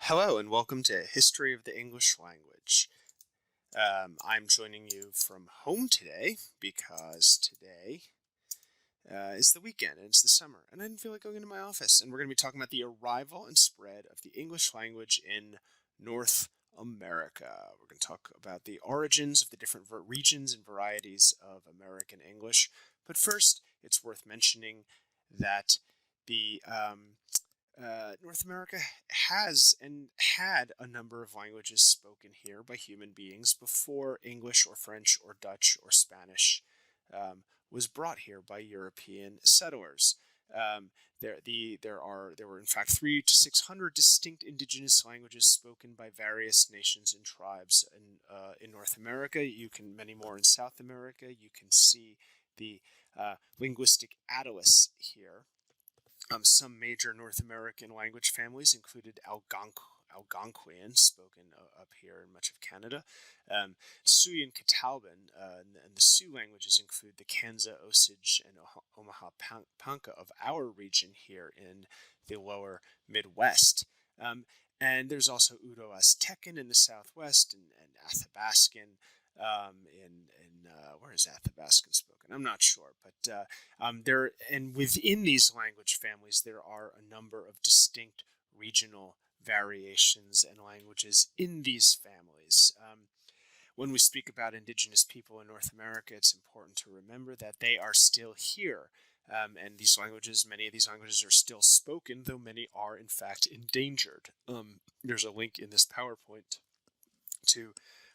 Hello and welcome to History of the English Language. I'm joining you from home today because today is the weekend and it's the summer and I didn't feel like going into my office, and we're going to be talking about the arrival and spread of the English language in North America. We're going to talk about the origins of the different regions and varieties of American English. But first, it's worth mentioning that the North America has and had a number of languages spoken here by human beings before English or French or Dutch or Spanish was brought here by European settlers. There were in fact 300 to 600 distinct indigenous languages spoken by various nations and tribes in North America. Many more in South America. You can see the linguistic atlas here. Some major North American language families included Algonquian, spoken up here in much of Canada, Sioux and Catawban, and the Sioux languages include the Kansa, Osage, and Omaha Ponca of our region here in the lower Midwest. And there's also Uto-Aztecan in the Southwest and Athabascan where is Athabascan spoken? I'm not sure, but within these language families, there are a number of distinct regional variations and languages in these families. When we speak about Indigenous people in North America, it's important to remember that they are still here. And many of these languages are still spoken, though many are in fact endangered. There's a link in this PowerPoint to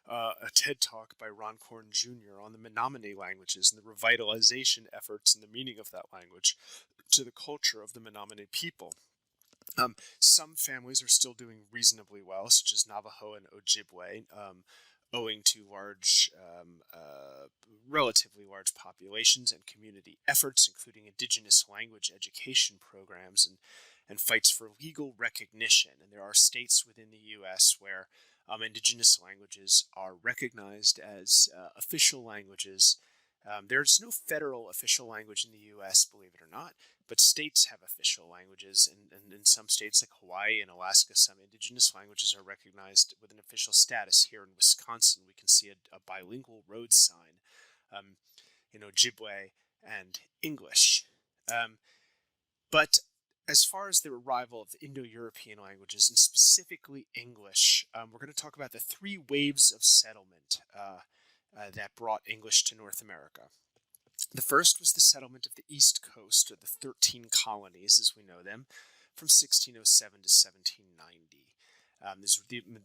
a TED Talk by Ron Corn Jr. on the Menominee languages and the revitalization efforts and the meaning of that language to the culture of the Menominee people. Some families are still doing reasonably well, such as Navajo and Ojibwe, owing to relatively large populations and community efforts, including Indigenous language education programs and fights for legal recognition. And there are states within the U.S. where Indigenous languages are recognized as official languages. There's no federal official language in the U.S., believe it or not, but states have official languages, and in some states like Hawaii and Alaska, some Indigenous languages are recognized with an official status. Here in Wisconsin, we can see a bilingual road sign in Ojibwe and English. But as far as the arrival of Indo-European languages, and specifically English, we're going to talk about the 3 waves of settlement that brought English to North America. The first was the settlement of the East Coast, or the 13 colonies as we know them, from 1607 to 1790.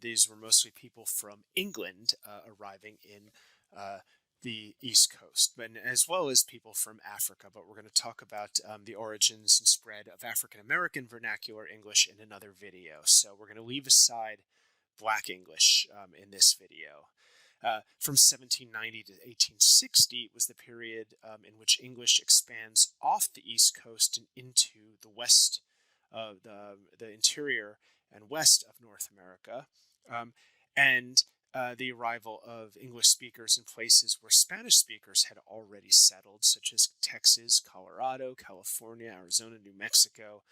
These were mostly people from England arriving in the East Coast, but as well as people from Africa. But we're going to talk about the origins and spread of African American vernacular English in another video. So we're going to leave aside Black English in this video. From 1790 to 1860 was the period in which English expands off the East Coast and into the west, the interior and west of North America, and the arrival of English speakers in places where Spanish speakers had already settled, such as Texas, Colorado, California, Arizona, New Mexico.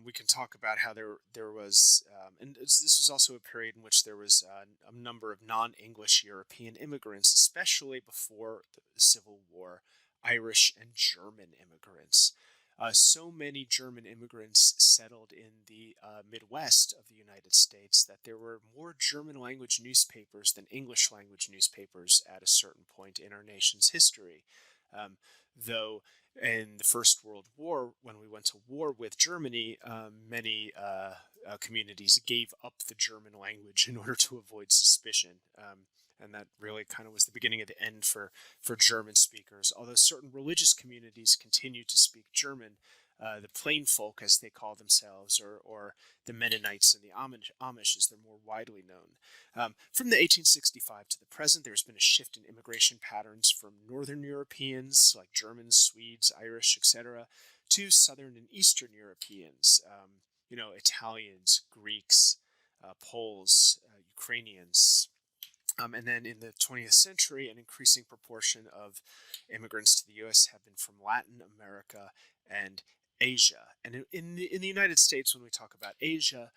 We can talk about how there was, and this was also a period in which there was a number of non-English European immigrants, especially before the Civil War, Irish and German immigrants. So many German immigrants settled in the Midwest of the United States that there were more German language newspapers than English language newspapers at a certain point in our nation's history. Though in the First World War, when we went to war with Germany, many communities gave up the German language in order to avoid suspicion. And that really kind of was the beginning of the end for German speakers. Although certain religious communities continue to speak German, the plain folk, as they call themselves, or the Mennonites and the Amish, as they're more widely known. From the 1865 to the present, there's been a shift in immigration patterns from Northern Europeans, like Germans, Swedes, Irish, etc., to Southern and Eastern Europeans, Italians, Greeks, Poles, Ukrainians. And then in the 20th century, an increasing proportion of immigrants to the U.S. have been from Latin America and Asia. And in the United States, when we talk about Asia,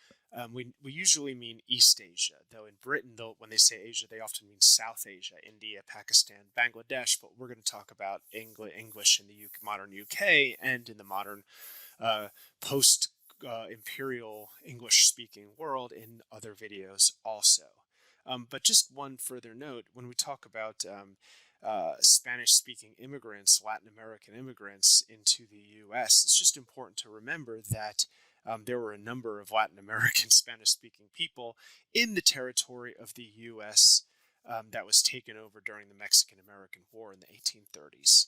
we usually mean East Asia, though in Britain, when they say Asia, they often mean South Asia, India, Pakistan, Bangladesh, but we're going to talk about English in the modern UK and in the modern post-imperial English-speaking world in other videos also. But just one further note, when we talk about Spanish-speaking immigrants, Latin American immigrants into the U.S., it's just important to remember that there were a number of Latin American Spanish-speaking people in the territory of the U.S. That was taken over during the Mexican-American War in the 1830s.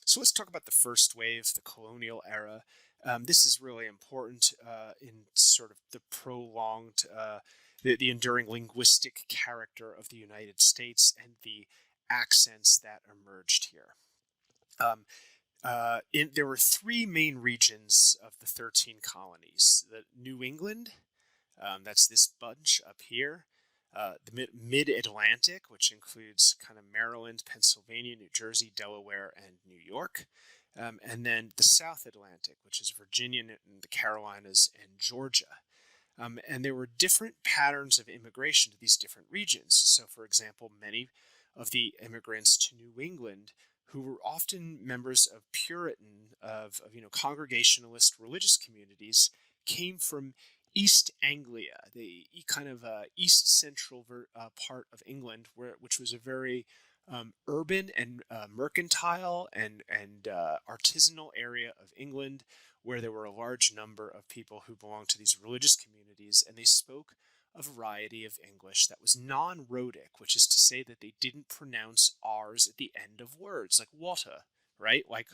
So let's talk about the first wave, the colonial era. This is really important in sort of the prolonged, the enduring linguistic character of the United States and the accents that emerged here. There were three main regions of the 13 colonies. The New England, that's this bunch up here. The Mid-Atlantic, which includes kind of Maryland, Pennsylvania, New Jersey, Delaware, and New York. And then the South Atlantic, which is Virginia, and the Carolinas, and Georgia. And there were different patterns of immigration to these different regions. So, for example, many of the immigrants to New England, who were often members of Puritan, Congregationalist religious communities, came from East Anglia, the kind of east central part of England, which was a very urban and mercantile and artisanal area of England, where there were a large number of people who belonged to these religious communities, and they spoke a variety of English that was non-rhotic, which is to say that they didn't pronounce R's at the end of words, like water, right? Like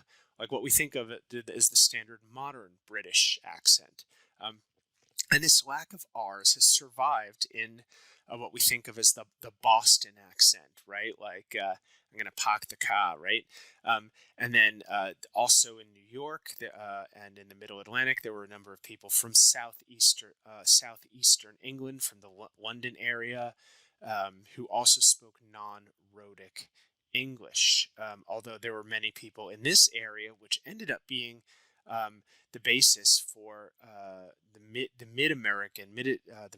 what we think of it as the standard modern British accent. And this lack of R's has survived in what we think of as the Boston accent, right? Like, I'm going to park the car, right? And then also in New York and in the Middle Atlantic, there were a number of people from southeastern England, from the London area, who also spoke non-rhotic English. Although there were many people in this area, which ended up being the basis for the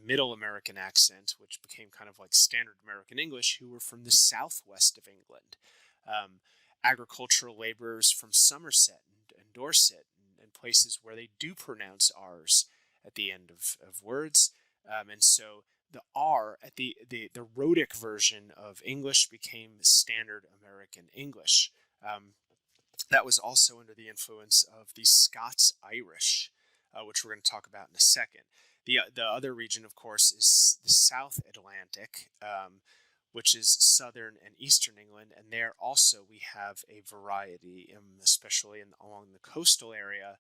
Middle American accent, which became kind of like standard American English, who were from the southwest of England. Agricultural laborers from Somerset and Dorset and places where they do pronounce R's at the end of words. And so the R at the rhotic version of English became standard American English. That was also under the influence of the Scots-Irish, which we're going to talk about in a second. The other region, of course, is the South Atlantic, which is southern and eastern England, and there also we have a variety, especially along the coastal area,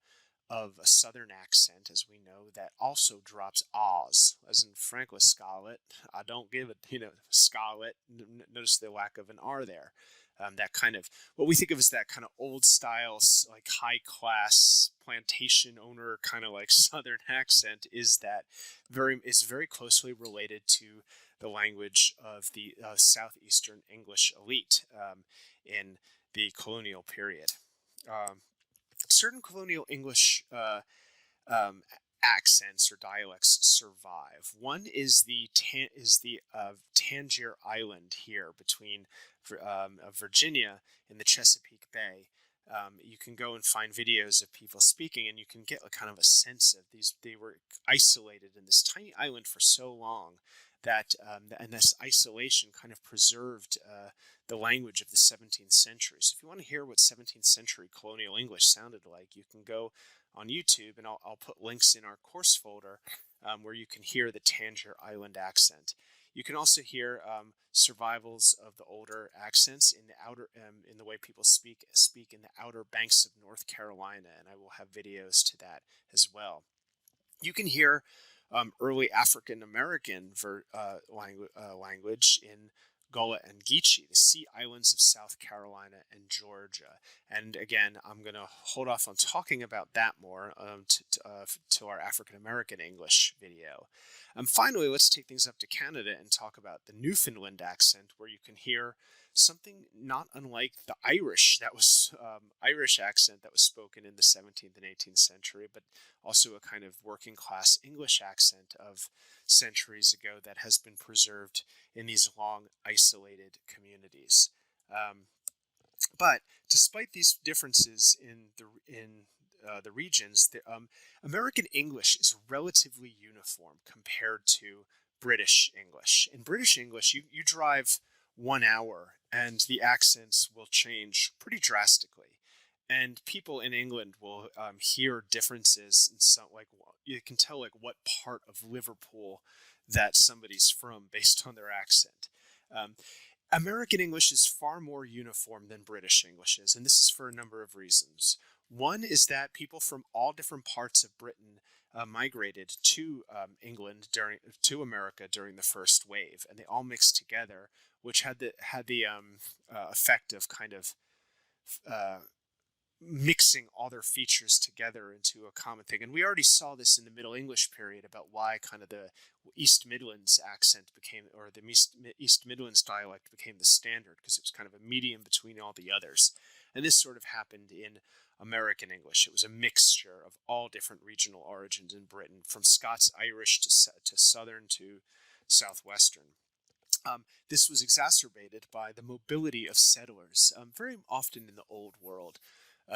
of a southern accent, as we know, that also drops Oz, as in Franklin Scarlet. I don't give it, Scarlet. Notice the lack of an R there. That kind of, what we think of as that kind of old style, like high class plantation owner kind of like southern accent is very closely related to the language of the southeastern English elite in the colonial period. Certain colonial English accents or dialects survive. One is the Tangier Island here between Virginia and the Chesapeake Bay. You can go and find videos of people speaking, and you can get a kind of a sense of these. They were isolated in this tiny island for so long that, and this isolation kind of preserved the language of the 17th century. So if you want to hear what 17th century colonial English sounded like, you can go on YouTube, and I'll put links in our course folder where you can hear the Tangier Island accent. You can also hear survivals of the older accents in the outer, in the way people speak in the outer banks of North Carolina, and I will have videos to that as well. You can hear early African American language in Gullah and Geechee, the Sea Islands of South Carolina and Georgia. And again, I'm going to hold off on talking about that more to our African American English video. Finally, let's take things up to Canada and talk about the Newfoundland accent, where you can hear something not unlike the Irish that was Irish accent that was spoken in the 17th and 18th century, but also a kind of working class English accent of centuries ago that has been preserved in these long isolated communities. But despite these differences in the regions, American English is relatively uniform compared to British English. In British English, you drive 1 hour and the accents will change pretty drastically. And people in England will hear differences in some, like, you can tell like what part of Liverpool that somebody's from based on their accent. Um, American English is far more uniform than British English is, and this is for a number of reasons. One is that people from all different parts of Britain migrated to England to America during the first wave, and they all mixed together, which had the effect of kind of uh, mixing all their features together into a common thing. And we already saw this in the Middle English period about why kind of the East Midlands accent became, or the East Midlands dialect became the standard, because it was kind of a medium between all the others. And this sort of happened in American English. It was a mixture of all different regional origins in Britain, from Scots-Irish to Southern to Southwestern. This was exacerbated by the mobility of settlers. Very often in the Old World,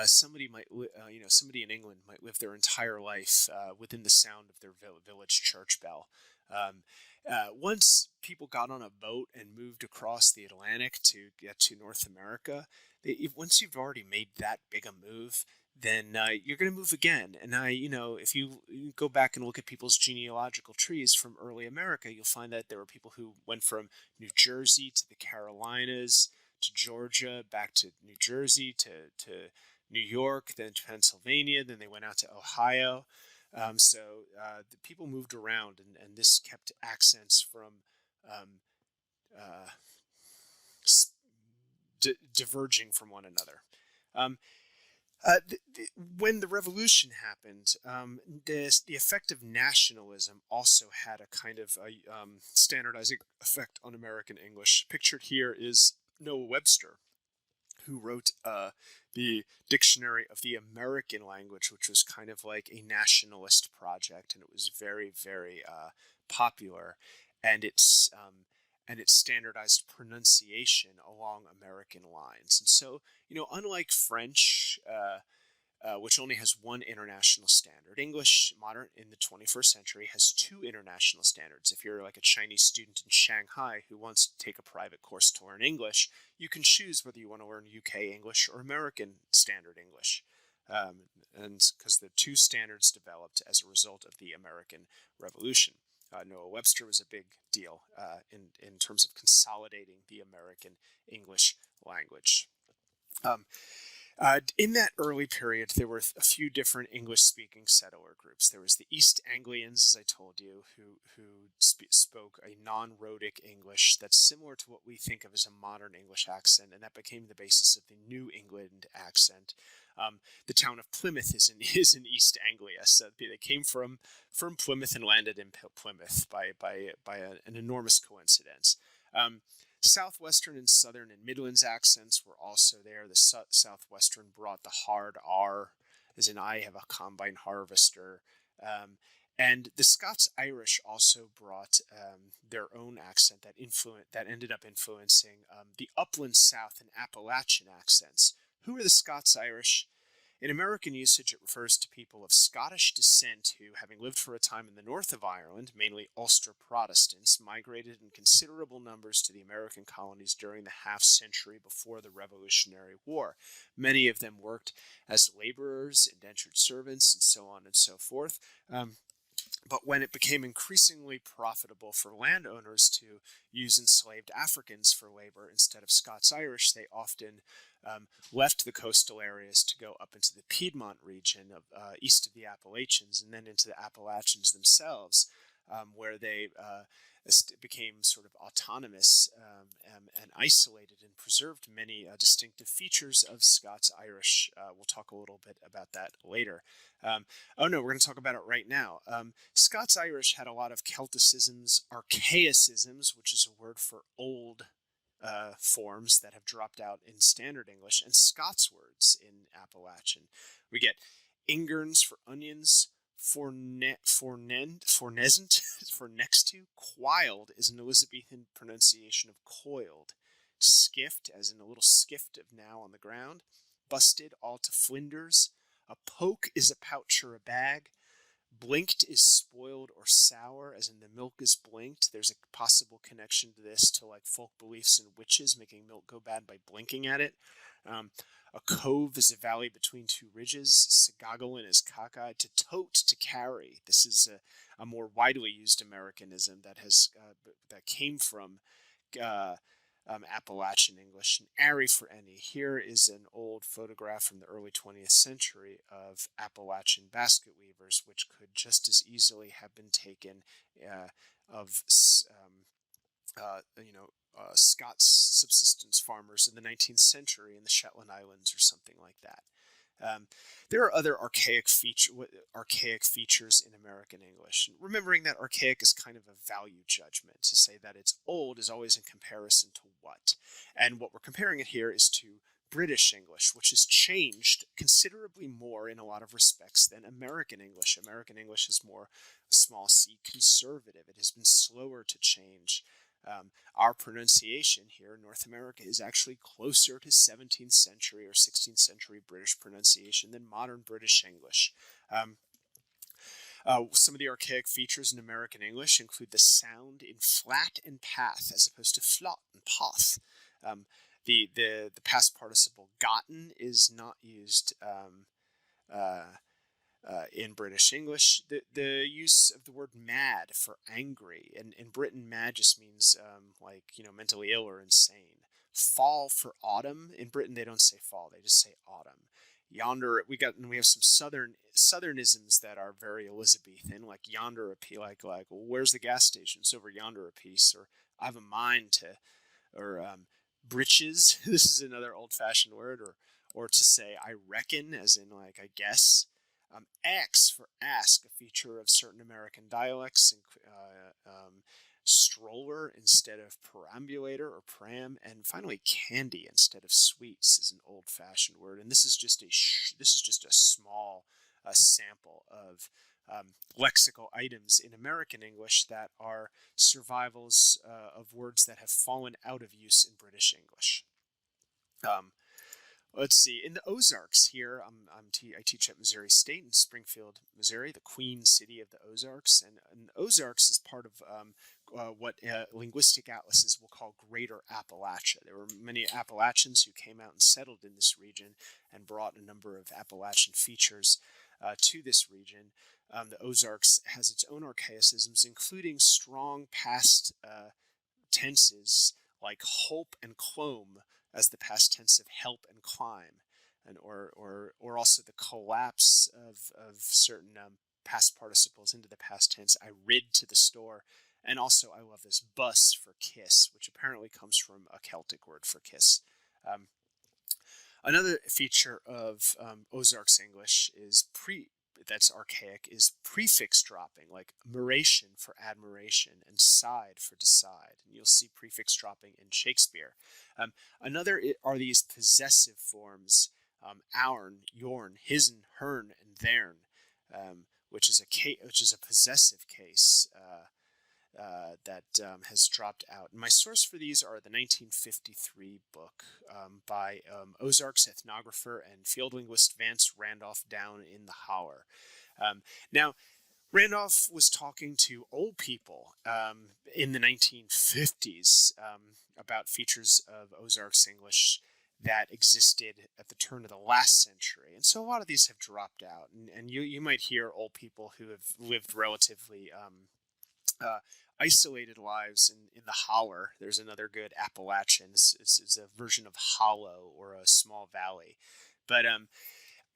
somebody in England might live their entire life within the sound of their village church bell. Once people got on a boat and moved across the Atlantic to get to North America, once you've already made that big a move, then you're going to move again. And if you go back and look at people's genealogical trees from early America, you'll find that there were people who went from New Jersey to the Carolinas to Georgia, back to New Jersey to New York, then to Pennsylvania, then they went out to Ohio. So the people moved around, and this kept accents from uh, diverging from one another. When the revolution happened, the effect of nationalism also had a kind of standardizing effect on American English. Pictured here is Noah Webster, who wrote the Dictionary of the American Language, which was kind of like a nationalist project, and it was very, very popular, and it's standardized pronunciation along American lines. And so, unlike French, which only has one international standard, English modern in the 21st century has two international standards. If you're like a Chinese student in Shanghai who wants to take a private course to learn English, you can choose whether you want to learn UK English or American Standard English. And because the two standards developed as a result of the American Revolution. Noah Webster was a big deal in terms of consolidating the American English language. In that early period, there were a few different English-speaking settler groups. There was the East Anglians, as I told you, who spoke a non-rhotic English that's similar to what we think of as a modern English accent, and that became the basis of the New England accent. The town of Plymouth is in East Anglia, so they came from Plymouth and landed in Plymouth by an enormous coincidence. Southwestern and Southern and Midlands accents were also there. The Southwestern brought the hard R, as in I have a combine harvester. And the Scots-Irish also brought their own accent that ended up influencing the Upland South and Appalachian accents. Who are the Scots-Irish? In American usage, it refers to people of Scottish descent who, having lived for a time in the north of Ireland, mainly Ulster Protestants, migrated in considerable numbers to the American colonies during the half-century before the Revolutionary War. Many of them worked as laborers, indentured servants, and so on and so forth. But when it became increasingly profitable for landowners to use enslaved Africans for labor instead of Scots-Irish, they often left the coastal areas to go up into the Piedmont region of east of the Appalachians, and then into the Appalachians themselves, where they became sort of autonomous and isolated, and preserved many distinctive features of Scots-Irish. We'll talk a little bit about that later. We're going to talk about it right now. Scots-Irish had a lot of Celticisms, Archaicisms, which is a word for old forms that have dropped out in Standard English, and Scots words in Appalachian. We get ingerns for onions, fornescent for next to. Quiled is an Elizabethan pronunciation of coiled. Skiffed, as in a little skift of now on the ground. Busted, all to flinders. A poke is a pouch or a bag. Blinked is spoiled or sour, as in the milk is blinked. There's a possible connection to this to like folk beliefs and witches making milk go bad by blinking at it. A cove is a valley between two ridges. Sagagalin is cockeyed. To tote, to carry. This is a more widely used Americanism that has that came from Appalachian English. And Ari for any. Here is an old photograph from the early 20th century of Appalachian basket weavers, which could just as easily have been taken of Scots subsistence farmers in the 19th century in the Shetland Islands or something like that. There are other archaic features in American English. Remembering that archaic is kind of a value judgment. To say that it's old is always in comparison to what. And what we're comparing it here is to British English, which has changed considerably more in a lot of respects than American English. American English is more small c conservative. It has been slower to change. Our pronunciation here in North America is actually closer to 17th century or 16th century British pronunciation than modern British English. Some of the archaic features in American English include the sound in flat and path as opposed to flot and path. The past participle gotten is not used in British English. The use of the word mad for angry, and in Britain mad just means mentally ill or insane. Fall for autumn. In Britain they don't say fall, they just say autumn. Yonder, we have some southernisms that are very Elizabethan, like yonder a piece, like well, where's the gas station? It's over yonder a piece, or I have a mind to, or breeches. This is another old-fashioned word, or to say I reckon, as in like I guess. Ax for ask, a feature of certain American dialects. Stroller instead of perambulator or pram, and finally candy instead of sweets is an old-fashioned word. And this is just a small sample of lexical items in American English that are survivals of words that have fallen out of use in British English. Let's see. In the Ozarks here, I teach at Missouri State in Springfield, Missouri, the Queen City of the Ozarks. And Ozarks is part of what linguistic atlases will call Greater Appalachia. There were many Appalachians who came out and settled in this region and brought a number of Appalachian features to this region. The Ozarks has its own archaicisms, including strong past tenses like hope and clomb as the past tense of help and climb, and or also the collapse of certain past participles into the past tense. I rid to the store, and also I love this bus for kiss, which apparently comes from a Celtic word for kiss. Another feature of Ozarks English that's archaic is prefix dropping, like admiration for admiration and side for decide. And you'll see prefix dropping in Shakespeare. Another are these possessive forms, ourn, yorn, hisn, hern, and thern, which is a possessive case that has dropped out. And my source for these are the 1953 book by Ozarks ethnographer and field linguist Vance Randolph down in the Holler. Now, Randolph was talking to old people in the 1950s about features of Ozarks English that existed at the turn of the last century. And so a lot of these have dropped out. And you might hear old people who have lived relatively isolated lives in the holler. There's another good Appalachian. It's a version of hollow or a small valley. But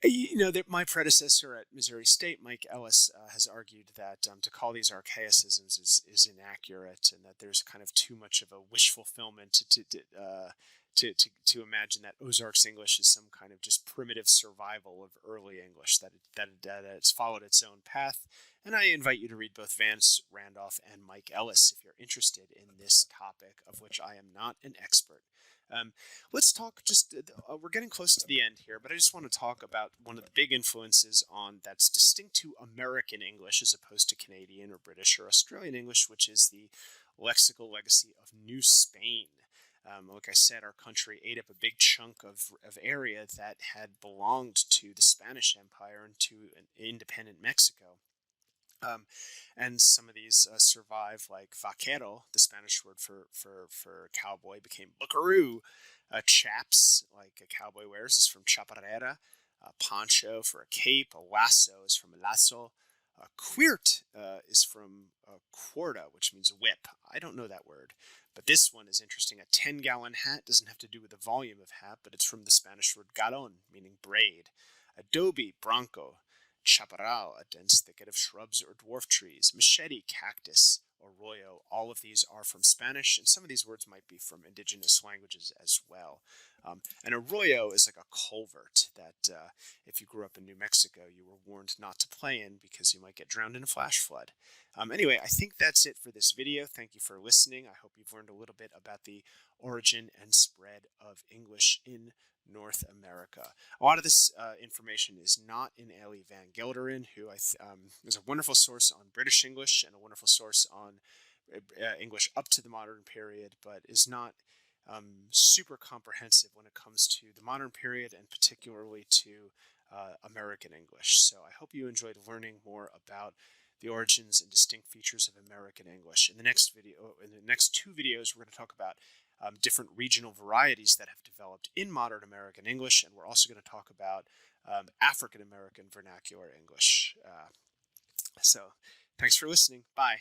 That my predecessor at Missouri State, Mike Ellis, has argued that to call these archaicisms is inaccurate, and that there's kind of too much of a wish fulfillment to imagine that Ozarks English is some kind of just primitive survival of early English, that it's followed its own path. And I invite you to read both Vance Randolph and Mike Ellis if you're interested in this topic, of which I am not an expert. Let's talk we're getting close to the end here, but I just want to talk about one of the big influences that's distinct to American English as opposed to Canadian or British or Australian English, which is the lexical legacy of New Spain. Like I said, our country ate up a big chunk of area that had belonged to the Spanish Empire and to an independent Mexico. And some of these survive, like vaquero, the Spanish word for cowboy, became buckaroo. Chaps, like a cowboy wears, is from chaparrera. Poncho for a cape. A lasso is from a lasso. Quirt is from cuerda, which means whip. I don't know that word, but this one is interesting. A 10-gallon hat doesn't have to do with the volume of hat, but it's from the Spanish word galon, meaning braid. Adobe, bronco. Chaparral, a dense thicket of shrubs or dwarf trees. Machete, cactus, arroyo. All of these are from Spanish, and some of these words might be from indigenous languages as well. An arroyo is like a culvert that if you grew up in New Mexico, you were warned not to play in because you might get drowned in a flash flood. Anyway, I think that's it for this video. Thank you for listening. I hope you've learned a little bit about the origin and spread of English in North America. A lot of this information is not in Ellie Van Gelderen, who is a wonderful source on British English and a wonderful source on English up to the modern period, but is not super comprehensive when it comes to the modern period and particularly to American English. So I hope you enjoyed learning more about the origins and distinct features of American English. In the next two videos, we're going to talk about different regional varieties that have developed in modern American English, and we're also going to talk about African American vernacular English. So thanks for listening. Bye.